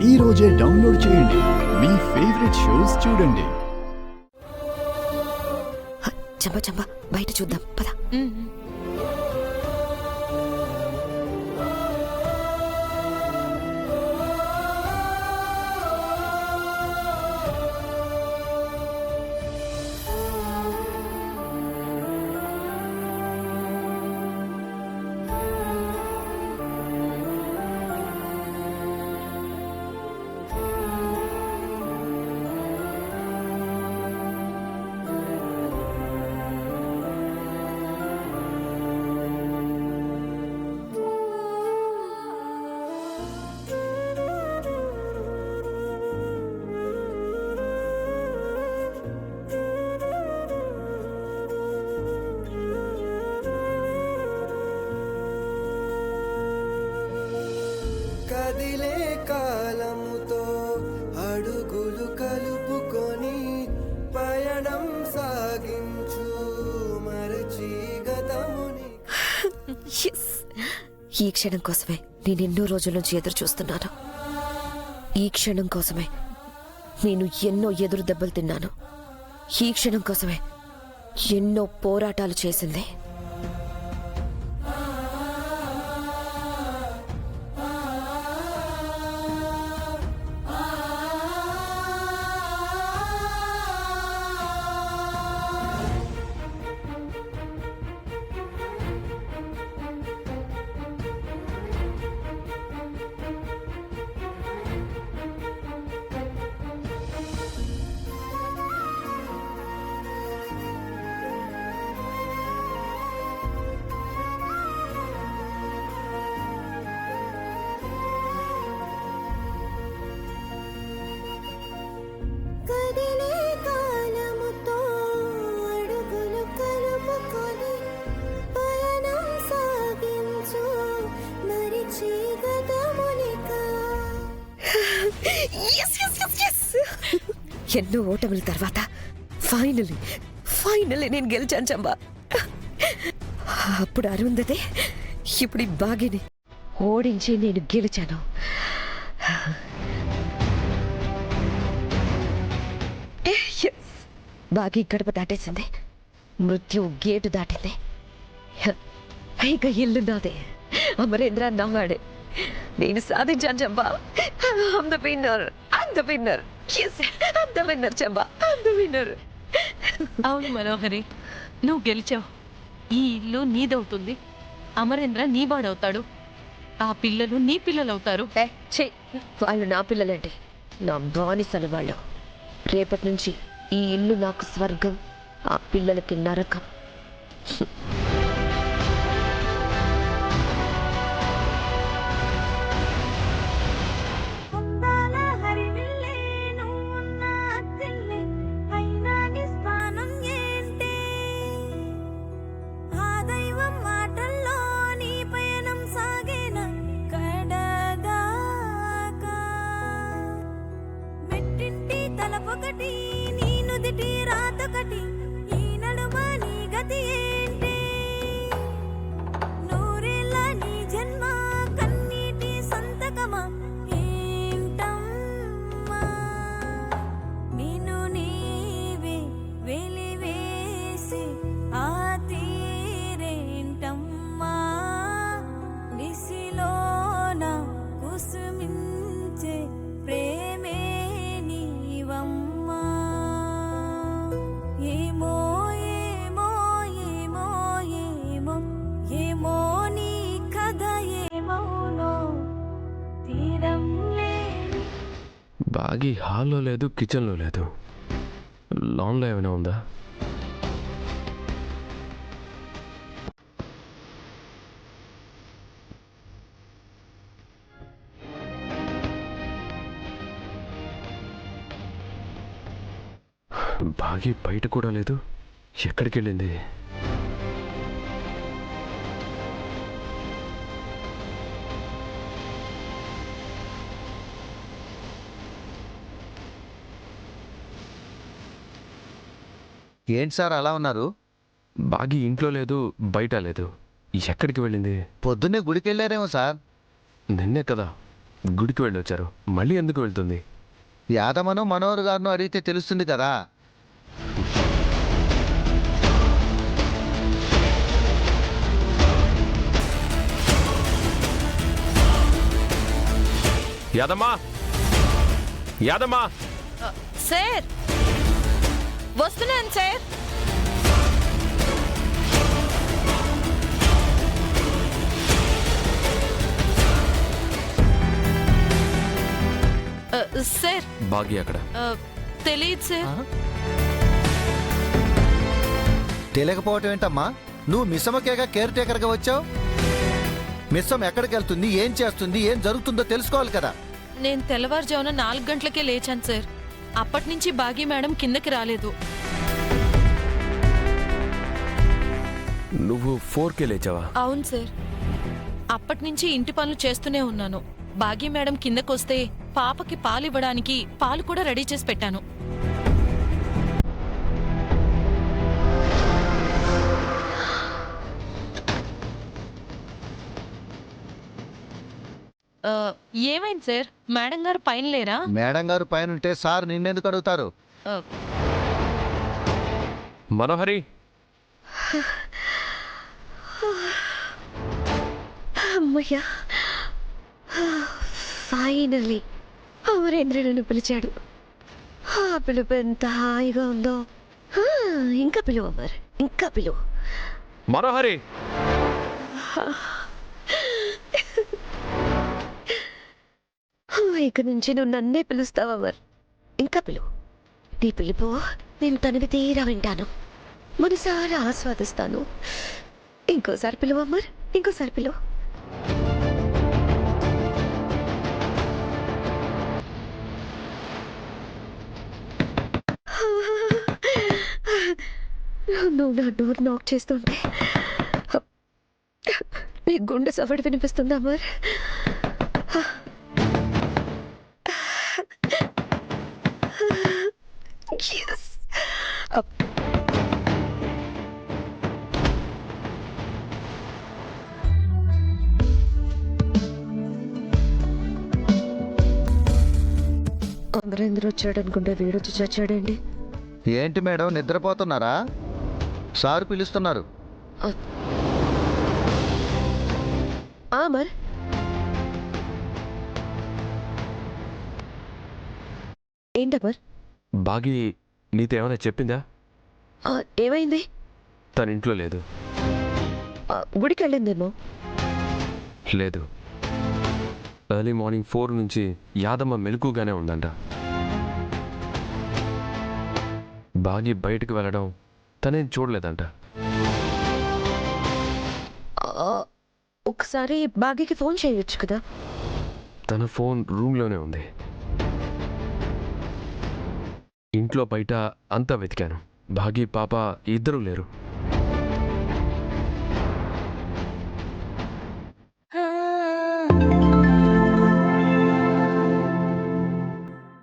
ఈ రోజే డౌన్లోడ్ చేయండి. మీ ఫేవరెట్ షోస్ చూడండి. చంపా చంపా బయట చూద్దాం పద. కదిలే కాలముతో అడుగులు కలుపుకొని పయనం సాగించు మరచి గతముని. ఈ క్షణం కోసమే నేను ఎన్నో రోజుల నుంచి ఎదురు చూస్తున్నాను. ఈ క్షణం కోసమే నేను ఎన్నో ఎదురు దెబ్బలు తిన్నాను. ఈ క్షణం కోసమే ఎన్నో పోరాటాలు చేసింది. ఎన్నో ఓటముల తర్వాత ఫైనల్లీ నేను గెలిచాను చంబా. అప్పుడు అరుంధతే, ఇప్పుడు ఈ బాగిని ఓడించి నేను గెలిచాను. బాగి గడప దాటేసింది, మృత్యు గేటు దాటింది. ఇక ఇల్లు నాదే, అమరేంద్ర నమ్మాడే. నేను సాధించాను Chamba. I'm the winner. Yes, I'm the winner Chamba. I'm the winner. అవును మనోహరి, నువ్వు గెలిచావు. ఈ ఇల్లు నీదవుతుంది, అమరేంద్ర నీ వాడవుతాడు, ఆ పిల్లలు నీ పిల్లలు అవుతారు. వాళ్ళు నా పిల్లలండి, నా బానిసలు వాళ్ళు. రేపటి నుంచి ఈ ఇల్లు నాకు స్వర్గం, ఆ పిల్లలకి నరకం. బాగి హాల్లో లేదు, కిచెన్లో లేదు. లాన్లో ఏమైనా ఉందా? బాగి బయట కూడా లేదు, ఎక్కడికి వెళ్ళింది? ఏంటి సార్ అలా ఉన్నారు? బాగి ఇంట్లో లేదు, బయట లేదు, ఎక్కడికి వెళ్ళింది? పొద్దున్నే గుడికి వెళ్ళారేమో సార్. నిన్నే కదా గుడికి వెళ్ళొచ్చారు, మళ్ళీ ఎందుకు వెళ్తుంది? యాదమ్మను మనోహర్ గారిను అడిగితే తెలుస్తుంది కదా. యాదమ్మా, యాదమ్మా, సార్ వస్తున్నాను సార్. సార్ బాగి అక్కడ. తెలియదు సార్. తెలియకపోవటం ఏంటమ్మా? నువ్వు మిస్సమ్మకేగా కేర్ టేకర్గా వచ్చావు. మిస్సమ్మ ఎక్కడికి వెళ్తుంది, ఏం చేస్తుంది, ఏం జరుగుతుందో తెలుసుకోవాలి కదా. నేను తెల్లవారుజామున 4 గంటలకే లేచాను సార్. అప్పటి నుంచి బాగి మేడం కిందకి రాలేదు. నువ్వు 4కే లేచావా? అవును సార్. అప్పటి నుంచి ఇంటి పనులు చేస్తూనే ఉన్నాను. బాగి మేడం కిందకొస్తే పాపకి పాలు ఇవ్వడానికి పాలు కూడా రెడీ చేసి పెట్టాను. ఏమైంది సార్? మేడం గారు పైన లేరా? మేడం గారు పైన ఉంటే సార్ నిన్నెందుకు అడుగుతారు? మనోహరి, అమ్మయ్యా, ఫైనల్లీ అమరేంద్ర నన్ను పిలిచాడు. ఆ పిలుపు ఎంత హాయిగా ఉందో. ఇంకా పిలువు అమర్, ఇంకా పిలువు. మనోహరి, ఇక నుంచి నువ్వు నన్నే పిలుస్తావు అమర్. ఇంకా పిలువు. నీ పిలుపు నేను తనివి తీరా వింటాను, మనసారా ఆస్వాదిస్తాను. ఇంకోసారి పిలువు అమర్, ఇంకోసారి పిలువు. నువ్వు నా డోర్ నాక్ చేస్తుంటే నీ గుండె సవడి వినిపిస్తుందా అమర్? Yes. అమరేంద్ర వచ్చాడు అనుకుంటే వీడొచ్చి చచ్చాడండి. ఏంటి మేడం, నిద్రపోతున్నారా? సారు పిలుస్తున్నారు. అమర్, ఏంటమర్? బాగి నీతో ఏమైనా చెప్పిందా? ఏమైంది? తన ఇంట్లో లేదు. గుడికి వెళ్ళిందేమో. లేదు, ఎర్లీ మార్నింగ్ 4 నుంచి యాదమ్మ మెలకుగానే ఉందంట. బాగి బయటకు వెళ్ళడం తనేం చూడలేదంట. ఒకసారి బాగీకి ఫోన్ చేయొచ్చు కదా. తన ఫోన్ రూమ్లోనే ఉంది. ఇంట్లో బయట అంతా వెతికాను, బాగి పాప ఇద్దరూ లేరు.